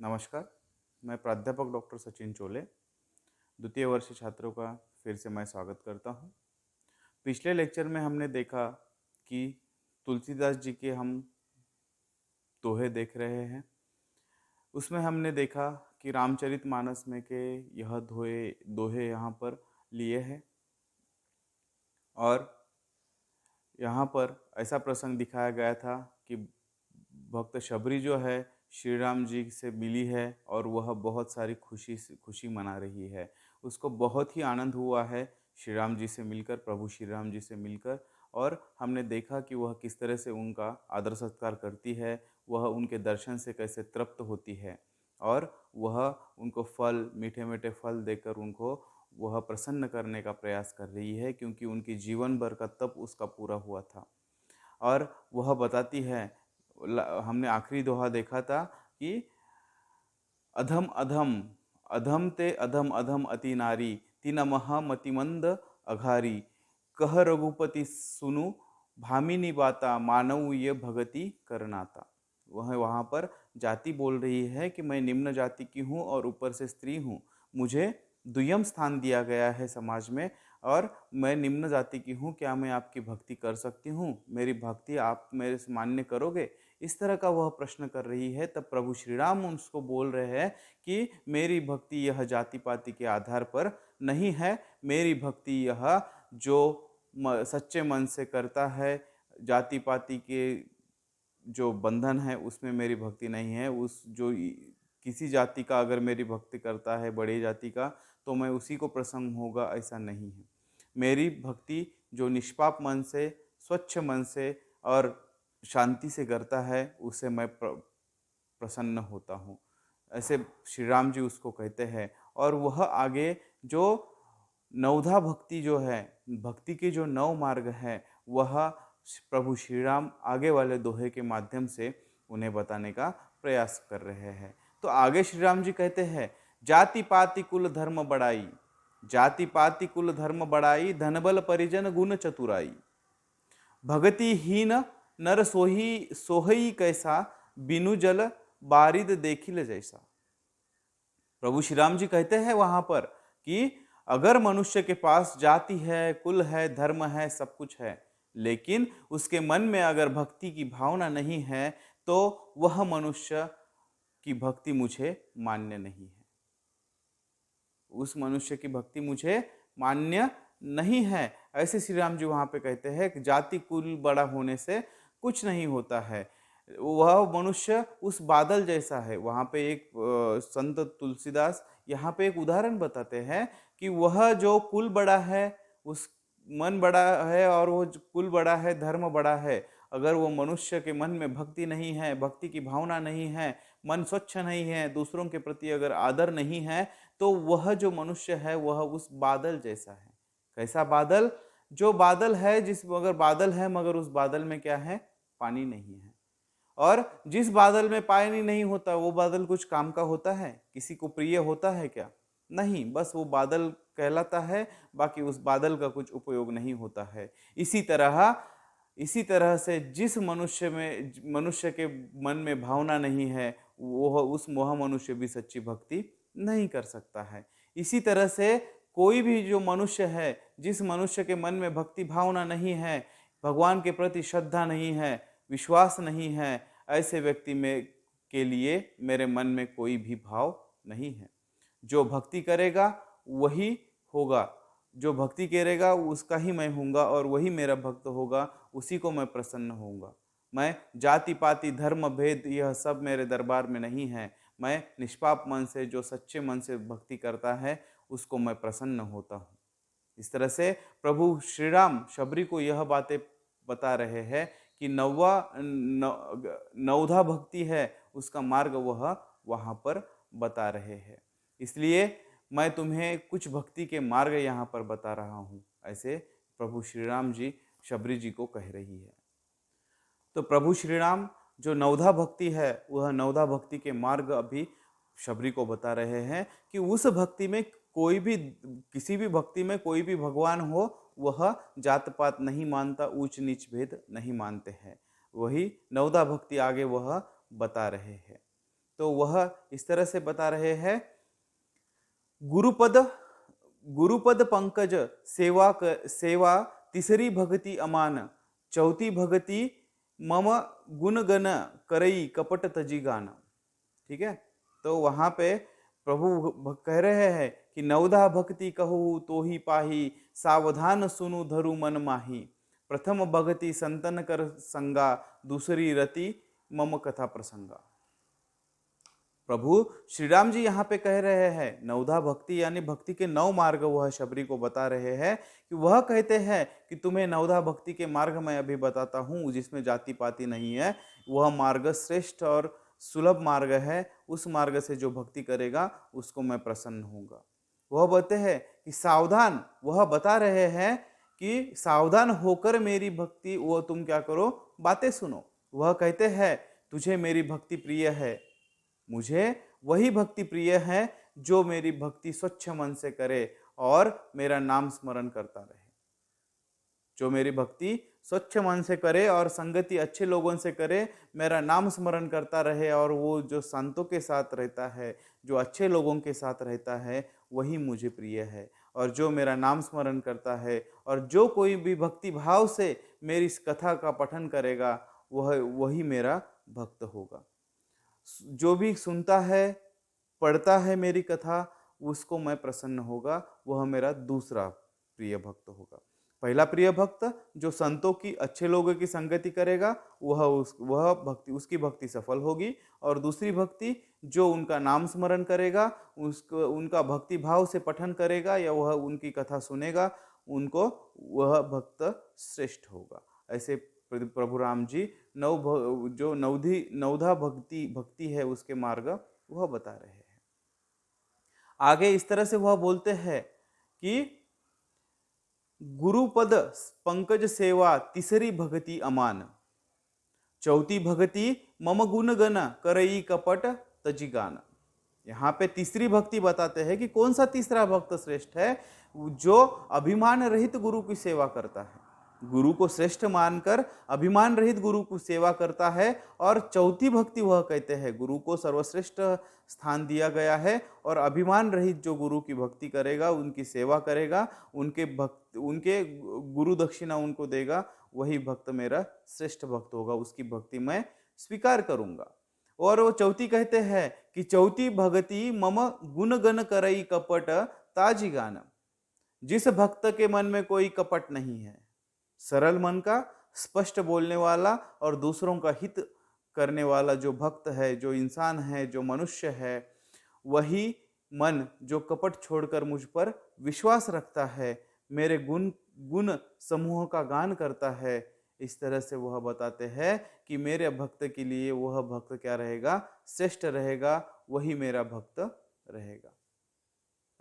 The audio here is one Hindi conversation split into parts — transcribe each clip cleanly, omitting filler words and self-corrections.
नमस्कार, मैं प्राध्यापक डॉक्टर सचिन चोले, द्वितीय वर्ष छात्रों का फिर से मैं स्वागत करता हूँ। पिछले लेक्चर में हमने देखा कि तुलसीदास जी के हम दोहे देख रहे हैं। उसमें हमने देखा कि रामचरितमानस में के यह दोहे दोहे यहाँ पर लिए हैं और यहाँ पर ऐसा प्रसंग दिखाया गया था कि भक्त शबरी जो है श्री राम जी से मिली है और वह बहुत सारी खुशी मना रही है। उसको बहुत ही आनंद हुआ है श्री राम जी से मिलकर, प्रभु श्री राम जी से मिलकर। और हमने देखा कि वह किस तरह से उनका आदर सत्कार करती है, वह उनके दर्शन से कैसे तृप्त होती है और वह उनको फल, मीठे मीठे फल देकर उनको वह प्रसन्न करने का प्रयास कर रही है, क्योंकि उनकी जीवन भर का तप उसका पूरा हुआ था। और वह बताती है, हमने आखिरी दोहा देखा था कि अधम अधम अधम ते अधम अधम अति नारी तिन महा मतिमंद अघारी कह रघुपति सुनु भामिनी बाता मानव ये भगति करनाता। वह वहाँ पर जाति बोल रही है कि मैं निम्न जाति की हूँ और ऊपर से स्त्री हूँ, मुझे दुय्यम स्थान दिया गया है समाज में और मैं निम्न जाति की हूँ, क्या मैं आपकी भक्ति कर सकती हूँ? मेरी भक्ति आप मेरे से मान्य करोगे? इस तरह का वह प्रश्न कर रही है। तब प्रभु श्री राम उसको बोल रहे हैं कि मेरी भक्ति यह जाति पाति के आधार पर नहीं है, मेरी भक्ति यह जो सच्चे मन से करता है, जाति पाति के जो बंधन है उसमें मेरी भक्ति नहीं है। उस जो किसी जाति का अगर मेरी भक्ति करता है, बड़ी जाति का, तो मैं उसी को प्रसन्न होगा, ऐसा नहीं है। मेरी भक्ति जो निष्पाप मन से, स्वच्छ मन से और शांति से करता है, उसे मैं प्रसन्न होता हूँ, ऐसे श्री राम जी उसको कहते हैं। और वह आगे जो नवधा भक्ति जो है, भक्ति के जो नव मार्ग है, वह प्रभु श्री राम आगे वाले दोहे के माध्यम से उन्हें बताने का प्रयास कर रहे हैं। तो आगे श्री राम जी कहते हैं, जाति पाति कुल धर्म बढ़ाई, जाति पाति कुल धर्म बढ़ाई, धनबल परिजन गुण चतुराई, भगति हीन नर सोही सोहई कैसा, बिनु जल बारिद देखिल जैसा। प्रभु श्री राम जी कहते हैं वहां पर कि अगर मनुष्य के पास जाति है, कुल है, धर्म है, सब कुछ है, लेकिन उसके मन में अगर भक्ति की भावना नहीं है, तो वह मनुष्य की भक्ति मुझे मान्य नहीं है, उस मनुष्य की भक्ति मुझे मान्य नहीं है। ऐसे श्री राम जी वहां पे कहते हैं कि जाति कुल बड़ा होने से कुछ नहीं होता है, वह मनुष्य उस बादल जैसा है। वहां पे एक संत तुलसीदास यहाँ पे एक उदाहरण बताते हैं कि वह जो कुल बड़ा है, उस मन बड़ा है और वो कुल बड़ा है, धर्म बड़ा है, अगर वो मनुष्य के मन में भक्ति नहीं है, भक्ति की भावना नहीं है, मन स्वच्छ नहीं है, दूसरों के प्रति अगर आदर नहीं है, तो वह जो मनुष्य है वह उस बादल जैसा है। कैसा बादल? जो बादल है, जिस अगर बादल है मगर उस बादल में क्या है? पानी नहीं है। और जिस बादल में पानी नहीं होता, वो बादल कुछ काम का होता है? किसी को प्रिय होता है क्या? नहीं, बस वो बादल कहलाता है, बाकी उस बादल का कुछ उपयोग नहीं होता है। इसी तरह से जिस मनुष्य के मन में भावना नहीं है, वह मनुष्य भी सच्ची भक्ति नहीं कर सकता है। इसी तरह से कोई भी जो मनुष्य है, जिस मनुष्य के मन में भक्ति भावना नहीं है, भगवान के प्रति श्रद्धा नहीं है, विश्वास नहीं है, ऐसे व्यक्ति में के लिए मेरे मन में कोई भी भाव नहीं है। जो भक्ति करेगा वही होगा, जो भक्ति करेगा उसका ही मैं होऊंगा और वही मेरा भक्त होगा, उसी को मैं प्रसन्न होऊंगा। मैं जाति पाति धर्म भेद यह सब मेरे दरबार में नहीं है। मैं निष्पाप मन से, जो सच्चे मन से भक्ति करता है, उसको मैं प्रसन्न होता हूँ। इस तरह से प्रभु श्री राम शबरी को यह बातें बता रहे हैं कि नवधा भक्ति है, उसका मार्ग वह वहाँ पर बता रहे हैं। इसलिए मैं तुम्हें कुछ भक्ति के मार्ग यहाँ पर बता रहा हूँ, ऐसे प्रभु श्री राम जी शबरी जी को कह रही है। तो प्रभु श्री राम जो नवधा भक्ति है, वह नवधा भक्ति के मार्ग अभी शबरी को बता रहे हैं कि उस भक्ति में कोई भी, किसी भी भक्ति में कोई भी भगवान हो, वह जात पात नहीं मानता, ऊंच नीच भेद नहीं मानते हैं। वही नवधा भक्ति आगे वह बता रहे हैं। तो वह इस तरह से बता रहे हैं, गुरुपद गुरुपद पंकज सेवा तीसरी भक्ति अमान, चौथी भक्ति मम गुणगन करई कपट तजी गान। ठीक है, तो वहां पे प्रभु कह रहे हैं कि नवधा भक्ति कहू तो ही पाही, सावधान सुनु धरु मन माही, प्रथम भक्ति संतन कर संगा, दूसरी रति मम कथा प्रसंगा। प्रभु श्री राम जी यहाँ पे कह रहे हैं नवधा भक्ति यानी भक्ति के 9 मार्ग वह शबरी को बता रहे हैं कि वह कहते हैं कि तुम्हें नवधा भक्ति के मार्ग मैं अभी बताता हूँ जिसमें जाति पाति नहीं है। वह मार्ग श्रेष्ठ और सुलभ मार्ग है, उस मार्ग से जो भक्ति करेगा उसको मैं प्रसन्न होऊंगा। वह बोलते हैं कि सावधान, वह बता रहे हैं कि सावधान होकर मेरी भक्ति वो तुम क्या करो, बातें सुनो। वह कहते हैं तुझे मेरी भक्ति प्रिय है, मुझे वही भक्ति प्रिय है जो मेरी भक्ति स्वच्छ मन से करे और मेरा नाम स्मरण करता रहे। जो मेरी भक्ति स्वच्छ मन से करे और संगति अच्छे लोगों से करे, मेरा नाम स्मरण करता रहे और वो जो संतों के साथ रहता है, जो अच्छे लोगों के साथ रहता है, वही मुझे प्रिय है। और जो मेरा नाम स्मरण करता है और जो कोई भी भक्ति भाव से मेरी इस कथा का पठन करेगा वही मेरा भक्त होगा। जो भी सुनता है, पढ़ता है मेरी कथा, उसको मैं प्रसन्न होगा, वह मेरा दूसरा प्रिय भक्त होगा। पहला प्रिय भक्त जो संतों की, अच्छे लोगों की संगति करेगा, वह भक्ति, उसकी भक्ति सफल होगी। और दूसरी भक्ति जो उनका नाम स्मरण करेगा, उसको उनका भक्ति भाव से पठन करेगा या वह उनकी कथा सुनेगा, उनको वह भक्त श्रेष्ठ होगा। ऐसे प्रभु राम जी जो नवधा भक्ति है उसके मार्ग वह बता रहे हैं। आगे इस तरह से वह बोलते हैं कि गुरुपद पंकज सेवा तीसरी भक्ति अमान, चौथी भक्ति मम गुण गण करई कपट तजी गान। यहाँ पे तीसरी भक्ति बताते हैं कि कौन सा तीसरा भक्त श्रेष्ठ है, जो अभिमान रहित गुरु की सेवा करता है, गुरु को श्रेष्ठ मानकर अभिमान रहित गुरु की सेवा करता है। और चौथी भक्ति वह कहते हैं गुरु को सर्वश्रेष्ठ स्थान दिया गया है और अभिमान रहित जो गुरु की भक्ति करेगा, उनकी सेवा करेगा, उनके गुरु दक्षिणा उनको देगा, वही भक्त मेरा श्रेष्ठ भक्त होगा, उसकी भक्ति मैं स्वीकार करूंगा। और वो चौथी कहते हैं कि चौथी भक्ति मम गुण गण करई कपट ताजी गान। जिस भक्त के मन में कोई कपट नहीं है, सरल मन का, स्पष्ट बोलने वाला और दूसरों का हित करने वाला जो भक्त है, जो इंसान है, जो मनुष्य है, वही मन जो कपट छोड़कर मुझ पर विश्वास रखता है, मेरे गुण समूह का गान करता है। इस तरह से वह बताते हैं कि मेरे भक्त के लिए वह भक्त क्या रहेगा, श्रेष्ठ रहेगा, वही मेरा भक्त रहेगा।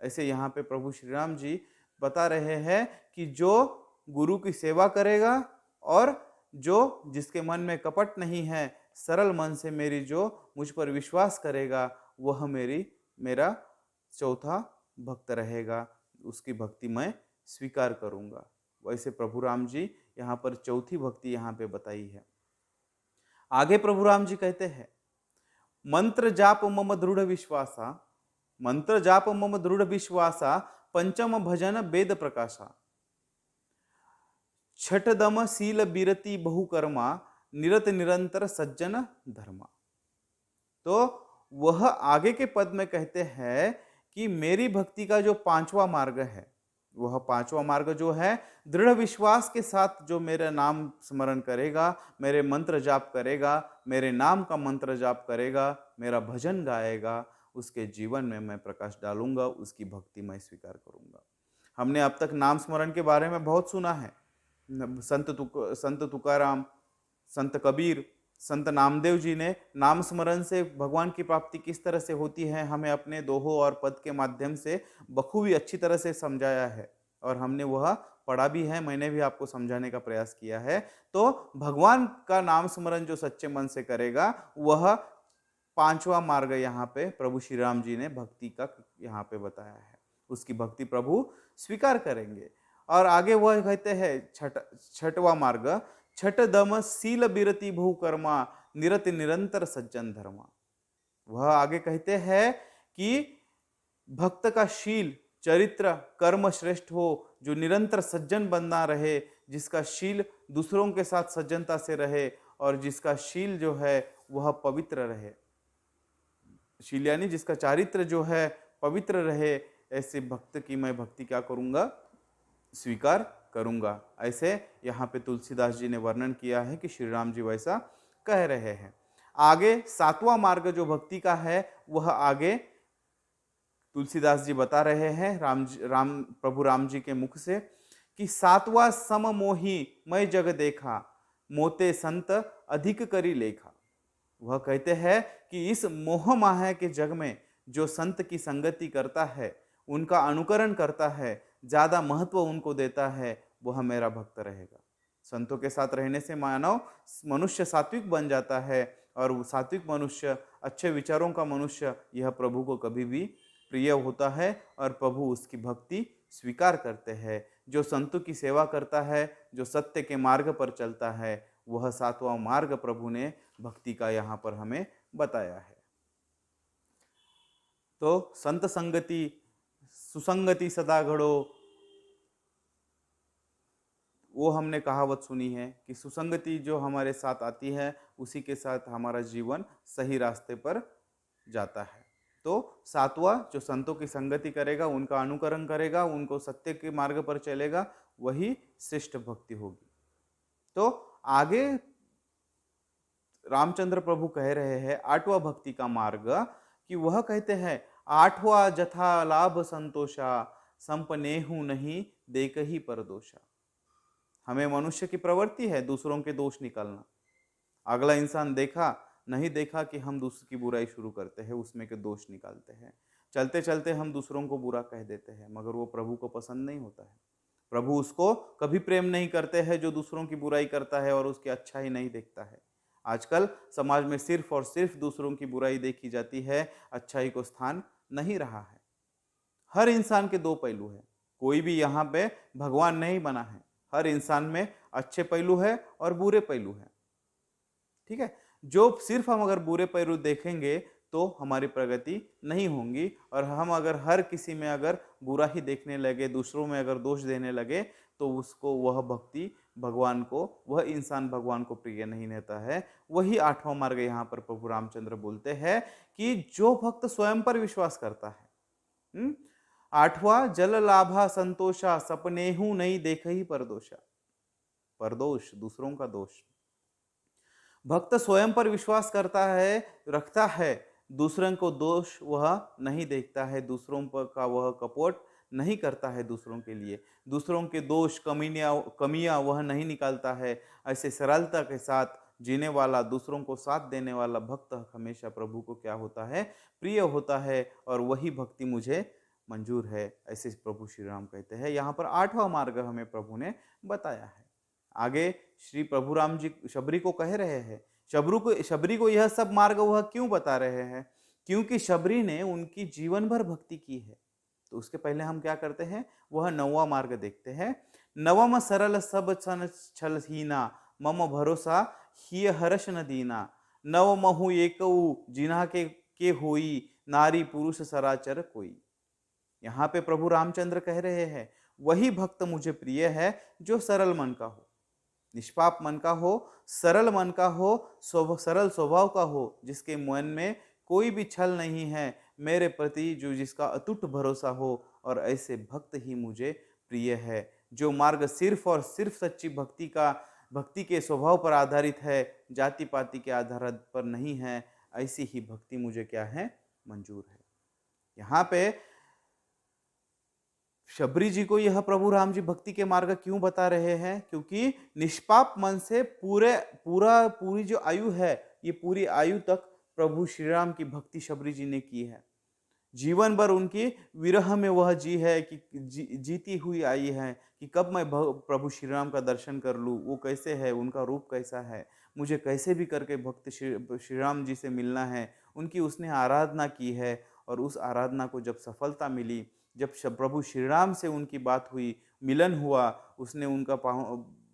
ऐसे यहाँ पे प्रभु श्री राम जी बता रहे हैं कि जो गुरु की सेवा करेगा और जिसके मन में कपट नहीं है, सरल मन से जो मुझ पर विश्वास करेगा, वह मेरा चौथा भक्त रहेगा, उसकी भक्ति मैं स्वीकार करूंगा। वैसे प्रभु राम जी यहाँ पर चौथी भक्ति यहाँ पे बताई है। आगे प्रभु राम जी कहते हैं, मंत्र जाप मम दृढ़ विश्वासा, पंचम भजन वेद प्रकाशा, छठ दम सील बिरति बहुकर्मा, निरत निरंतर सज्जन धर्मा। तो वह आगे के पद में कहते हैं कि मेरी भक्ति का जो 5वां मार्ग है, वह 5वां मार्ग जो है, दृढ़ विश्वास के साथ जो मेरा नाम स्मरण करेगा, मेरे मंत्र जाप करेगा, मेरे नाम का मंत्र जाप करेगा, मेरा भजन गाएगा, उसके जीवन में मैं प्रकाश डालूंगा, उसकी भक्ति मैं स्वीकार करूंगा। हमने अब तक नाम स्मरण के बारे में बहुत सुना है। संत तुकाराम, संत कबीर, संत नामदेव जी ने नाम स्मरण से भगवान की प्राप्ति किस तरह से होती है हमें अपने दोहों और पद के माध्यम से बखूबी अच्छी तरह से समझाया है और हमने वह पढ़ा भी है, मैंने भी आपको समझाने का प्रयास किया है। तो भगवान का नाम स्मरण जो सच्चे मन से करेगा, वह 5वां मार्ग यहाँ पे प्रभु श्री राम जी ने भक्ति का यहाँ पे बताया है, उसकी भक्ति प्रभु स्वीकार करेंगे। और आगे वह कहते हैं छठवां मार्ग, छठ दम सील बिरति बहुकर्मा, निरत निरंतर सज्जन धर्मा। वह आगे कहते हैं कि भक्त का शील चरित्र कर्म श्रेष्ठ हो, जो निरंतर सज्जन बनना रहे, जिसका शील दूसरों के साथ सज्जनता से रहे और जिसका शील जो है वह पवित्र रहे, शील यानी जिसका चारित्र जो है पवित्र रहे, ऐसे भक्त की मैं भक्ति क्या करूंगा, स्वीकार करूंगा। ऐसे यहाँ पे तुलसीदास जी ने वर्णन किया है कि श्री राम जी वैसा कह रहे हैं। आगे सातवां मार्ग जो भक्ति का है वह आगे तुलसीदास जी बता रहे हैं राम प्रभु राम जी के मुख से कि सातवा सम मोही मैं जग देखा, मोते संत अधिक करी लेखा। वह कहते हैं कि इस मोह माया के जग में जो संत की संगति करता है, उनका अनुकरण करता है, ज्यादा महत्व उनको देता है, वह मेरा भक्त रहेगा। संतों के साथ रहने से मानव मनुष्य सात्विक बन जाता है और वो सात्विक मनुष्य, अच्छे विचारों का मनुष्य, यह प्रभु को कभी भी प्रिय होता है और प्रभु उसकी भक्ति स्वीकार करते हैं। जो संतों की सेवा करता है, जो सत्य के मार्ग पर चलता है, वह सातवां मार्ग प्रभु ने भक्ति का यहाँ पर हमें बताया है। तो संत संगति सुसंगति सदा घड़ो, वो हमने कहावत सुनी है कि सुसंगति जो हमारे साथ आती है उसी के साथ हमारा जीवन सही रास्ते पर जाता है। तो सातवां जो संतों की संगति करेगा, उनका अनुकरण करेगा, उनको सत्य के मार्ग पर चलेगा, वही श्रेष्ठ भक्ति होगी। तो आगे रामचंद्र प्रभु कह रहे हैं आठवां भक्ति का मार्ग, कि वह कहते हैं आठवां जथा लाभ संतोषा, संपनेहु नहीं देख ही परदोषा। हमें मनुष्य की प्रवृत्ति है दूसरों के दोष निकालना। अगला इंसान देखा नहीं देखा कि हम दूसरे की बुराई शुरू करते हैं, उसमें के दोष निकालते हैं, चलते चलते हम दूसरों को बुरा कह देते हैं, मगर वो प्रभु को पसंद नहीं होता है। प्रभु उसको कभी प्रेम नहीं करते हैं जो दूसरों की बुराई करता है और उसकी अच्छा ही नहीं देखता है। आजकल समाज में सिर्फ और सिर्फ दूसरों की बुराई देखी जाती है, अच्छाई को स्थान नहीं रहा है। हर इंसान के दो पहलू है, कोई भी यहाँ पे भगवान नहीं बना है। हर इंसान में अच्छे पहलू है और बुरे पहलू है, ठीक है। जो सिर्फ हम अगर बुरे पहलू देखेंगे तो हमारी प्रगति नहीं होगी, और हम अगर हर किसी में अगर बुरा ही देखने लगे, दूसरों में अगर दोष देने लगे, तो उसको वह भक्ति भगवान को, वह इंसान भगवान को प्रिय नहीं रहता है। वही आठवां मार्ग यहाँ पर प्रभु रामचंद्र बोलते हैं कि जो भक्त स्वयं पर विश्वास करता है। आठवां जल लाभा संतोषा, सपनेहू नहीं देख ही परदोषा। परदोष दूसरों का दोष। भक्त स्वयं पर विश्वास करता है, रखता है, दूसरों को दोष वह नहीं देखता है, दूसरों पर का वह कपट नहीं करता है, दूसरों के लिए दूसरों के दोष कमियां वह नहीं निकालता है। ऐसे सरलता के साथ जीने वाला, दूसरों को साथ देने वाला भक्त हमेशा प्रभु को क्या होता है, प्रिय होता है, और वही भक्ति मुझे मंजूर है, ऐसे प्रभु श्री राम कहते हैं। यहाँ पर आठवां मार्ग हमें प्रभु ने बताया है। आगे श्री प्रभु राम जी शबरी को कह रहे हैं, शबरी को यह सब मार्ग वह क्यों बता रहे हैं, क्योंकि शबरी ने उनकी जीवन भर भक्ति की है। तो उसके पहले हम क्या करते हैं, वह नौवां मार्ग देखते हैं। नवम सरल सब छल हीना, मम भरोसा ही हर्ष न दीना, नव महु एकऊ जिन्हा के होई, नारी पुरुष सराचर कोई। यहाँ पे प्रभु रामचंद्र कह रहे हैं वही भक्त मुझे प्रिय है जो सरल मन का हो, निष्पाप मन का हो, सरल मन का हो, सरल स्वभाव का हो, जिसके मन में कोई भी छल नहीं है, मेरे प्रति जो जिसका अटूट भरोसा हो, और ऐसे भक्त ही मुझे प्रिय है। जो मार्ग सिर्फ और सिर्फ सच्ची भक्ति के स्वभाव पर आधारित है, जाति पाति के आधार पर नहीं है, ऐसी ही भक्ति मुझे क्या है, मंजूर है। यहाँ पे शबरी जी को यह प्रभु राम जी भक्ति के मार्ग क्यों बता रहे हैं, क्योंकि निष्पाप मन से पूरी जो आयु है, ये पूरी आयु तक प्रभु श्री राम की भक्ति शबरी जी ने की है। जीवन भर उनकी विरह में वह जीती हुई आई है कि कब मैं प्रभु श्री राम का दर्शन कर लूँ, वो कैसे है, उनका रूप कैसा है, मुझे कैसे भी करके भक्त श्री राम जी से मिलना है। उनकी उसने आराधना की है, और उस आराधना को जब सफलता मिली, जब प्रभु श्री राम से उनकी बात हुई, मिलन हुआ, उसने उनका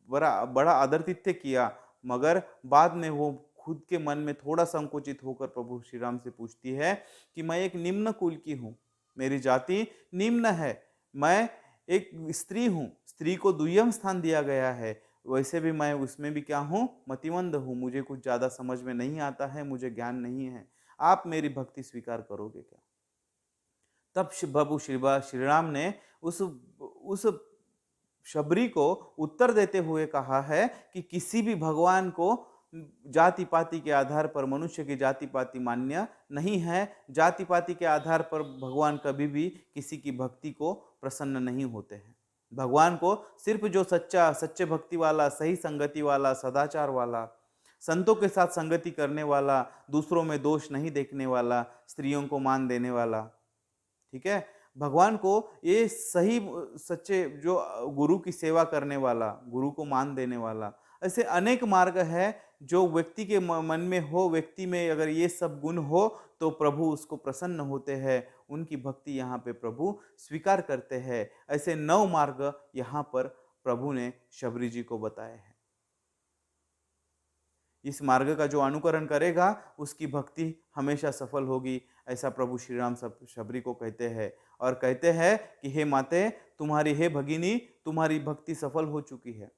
बड़ा आदरातिथ्य किया, मगर बाद में वो खुद के मन में थोड़ा संकुचित होकर प्रभु श्री राम से पूछती है कि मैं एक निम्न कुल की हूँ, मेरी जाति निम्न है, मैं एक स्त्री हूँ, स्त्री को दुय्यम स्थान दिया गया है, वैसे भी मैं उसमें भी क्या हूँ, मतिमंद हूँ, मुझे कुछ ज़्यादा समझ में नहीं आता है, मुझे ज्ञान नहीं है, आप मेरी भक्ति स्वीकार करोगे क्या? तब प्रभु श्री राम ने उस शबरी को उत्तर देते हुए कहा है कि किसी भी भगवान को जाति पाति के आधार पर, मनुष्य की जाति पाति मान्य नहीं है। जाति पाति के आधार पर भगवान कभी भी किसी की भक्ति को प्रसन्न नहीं होते हैं। भगवान को सिर्फ जो सच्चे भक्ति वाला, सही संगति वाला, सदाचार वाला, संतों के साथ संगति करने वाला, दूसरों में दोष नहीं देखने वाला, स्त्रियों को मान देने वाला, ठीक है, भगवान को ये सही सच्चे जो गुरु की सेवा करने वाला, गुरु को मान देने वाला, ऐसे अनेक मार्ग है जो व्यक्ति के मन में हो, व्यक्ति में अगर ये सब गुण हो तो प्रभु उसको प्रसन्न होते हैं, उनकी भक्ति यहाँ पे प्रभु स्वीकार करते हैं। ऐसे 9 मार्ग यहाँ पर प्रभु ने शबरी जी को बताए हैं। इस मार्ग का जो अनुकरण करेगा उसकी भक्ति हमेशा सफल होगी, ऐसा प्रभु श्री राम शबरी को कहते हैं। और कहते हैं कि हे माते, तुम्हारी, हे भगिनी, तुम्हारी भक्ति सफल हो चुकी है।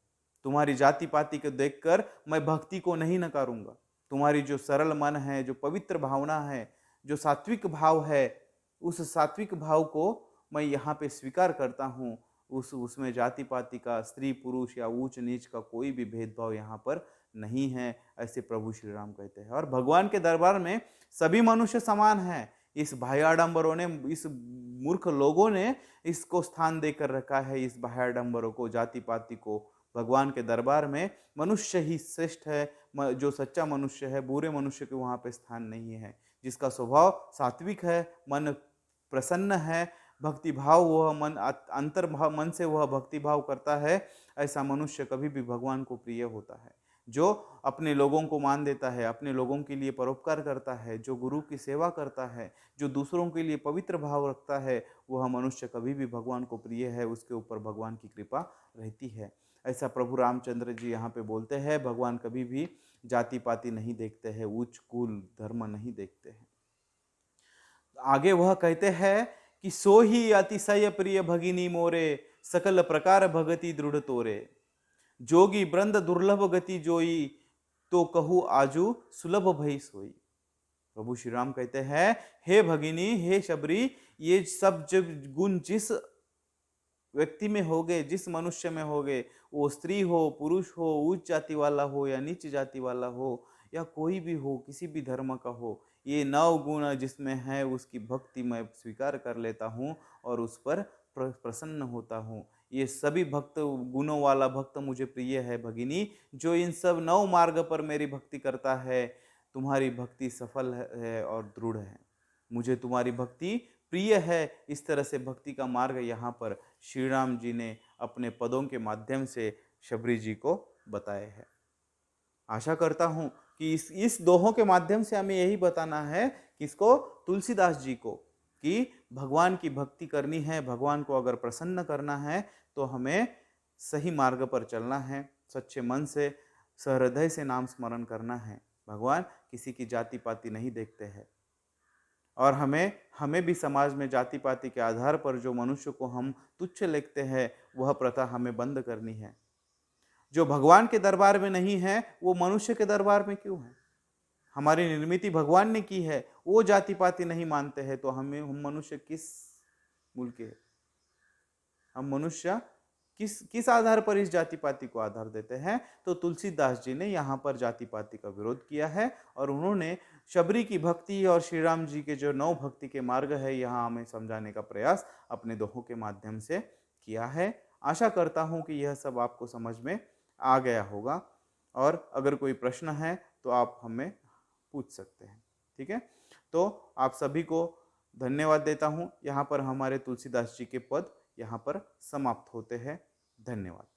तुम्हारी जाति पाति को देखकर मैं भक्ति को नहीं नकारूंगा। तुम्हारी जो सरल मन है, जो पवित्र भावना है, जो सात्विक भाव है, उस सात्विक भाव को मैं यहाँ पे स्वीकार करता हूँ। उसमें जाति पाति का, स्त्री पुरुष या ऊंच नीच का कोई भी भेदभाव यहाँ पर नहीं है, ऐसे प्रभु श्री राम कहते हैं। और भगवान के दरबार में सभी मनुष्य समान हैं। इस बाह्याडंबरों ने, इस मूर्ख लोगों ने इसको स्थान देकर रखा है, इस बाह्याडंबरों को, जाति पाति को। भगवान के दरबार में मनुष्य ही श्रेष्ठ है। जो सच्चा मनुष्य है, बुरे मनुष्य के वहाँ पे स्थान नहीं है। जिसका स्वभाव सात्विक है, मन प्रसन्न है, भक्ति भाव, वह मन अंतर भाव, मन से वह भक्ति भाव करता है, ऐसा मनुष्य कभी भी भगवान को प्रिय होता है। जो अपने लोगों को मान देता है, अपने लोगों के लिए परोपकार करता है, जो गुरु की सेवा करता है, जो दूसरों के लिए पवित्र भाव रखता है, वह मनुष्य कभी भी भगवान को प्रिय है, उसके ऊपर भगवान की कृपा रहती है। ऐसा प्रभु रामचंद्र जी यहाँ पे बोलते हैं। भगवान कभी भी जाति पाति नहीं देखते हैं, उच्च कुल धर्म नहीं देखते हैं। आगे वह कहते हैं कि सो ही अतिशय प्रिय भगिनी मोरे, सकल प्रकार भगति दृढ़ तोरे, जोगी ब्रंद दुर्लभ गति जोई, तो कहू आजू सुलभ भई सोई। प्रभु श्री राम कहते हैं, हे भगिनी, हे शबरी, ये सब जब गुण जिस व्यक्ति में हो गए, जिस मनुष्य में हो गए, वो स्त्री हो, पुरुष हो, उच्च जाति वाला हो या नीच जाति वाला हो, या कोई भी हो, किसी भी धर्म का हो, ये 9 गुण जिसमें है उसकी भक्ति मैं स्वीकार कर लेता हूँ और उस पर प्रसन्न होता हूँ। ये सभी भक्त, गुणों वाला भक्त मुझे प्रिय है भगिनी। जो इन सब 9 मार्ग पर मेरी भक्ति करता है, तुम्हारी भक्ति सफल है और दृढ़ है, मुझे तुम्हारी भक्ति प्रिय है। इस तरह से भक्ति का मार्ग यहाँ पर श्री राम जी ने अपने पदों के माध्यम से शबरी जी को बताए हैं। आशा करता हूँ कि इस दोहों के माध्यम से हमें यही बताना है, किसको, तुलसीदास जी को, कि भगवान की भक्ति करनी है, भगवान को अगर प्रसन्न करना है तो हमें सही मार्ग पर चलना है, सच्चे मन से, सहृदय से नाम स्मरण करना है। भगवान किसी की जाति पाति नहीं देखते हैं और हमें भी समाज में जाति पाति के आधार पर जो मनुष्य को हम तुच्छ लिखते हैं, वह प्रथा हमें बंद करनी है। जो भगवान के दरबार में नहीं है वो मनुष्य के दरबार में क्यों है? हमारी निर्मिति भगवान ने की है, वो जाति पाति नहीं मानते हैं, तो हम मनुष्य किस मूल के? हम मनुष्य किस आधार पर इस जाति पाति को आधार देते हैं? तो तुलसीदास जी ने यहाँ पर जाति पाति का विरोध किया है और उन्होंने शबरी की भक्ति और श्री राम जी के जो 9 भक्ति के मार्ग है, यहाँ हमें समझाने का प्रयास अपने दोहों के माध्यम से किया है। आशा करता हूँ कि यह सब आपको समझ में आ गया होगा और अगर कोई प्रश्न है तो आप हमें पूछ सकते हैं। ठीक है, तो आप सभी को धन्यवाद देता हूँ। यहाँ पर हमारे तुलसीदास जी के पद यहाँ पर समाप्त होते हैं। धन्यवाद।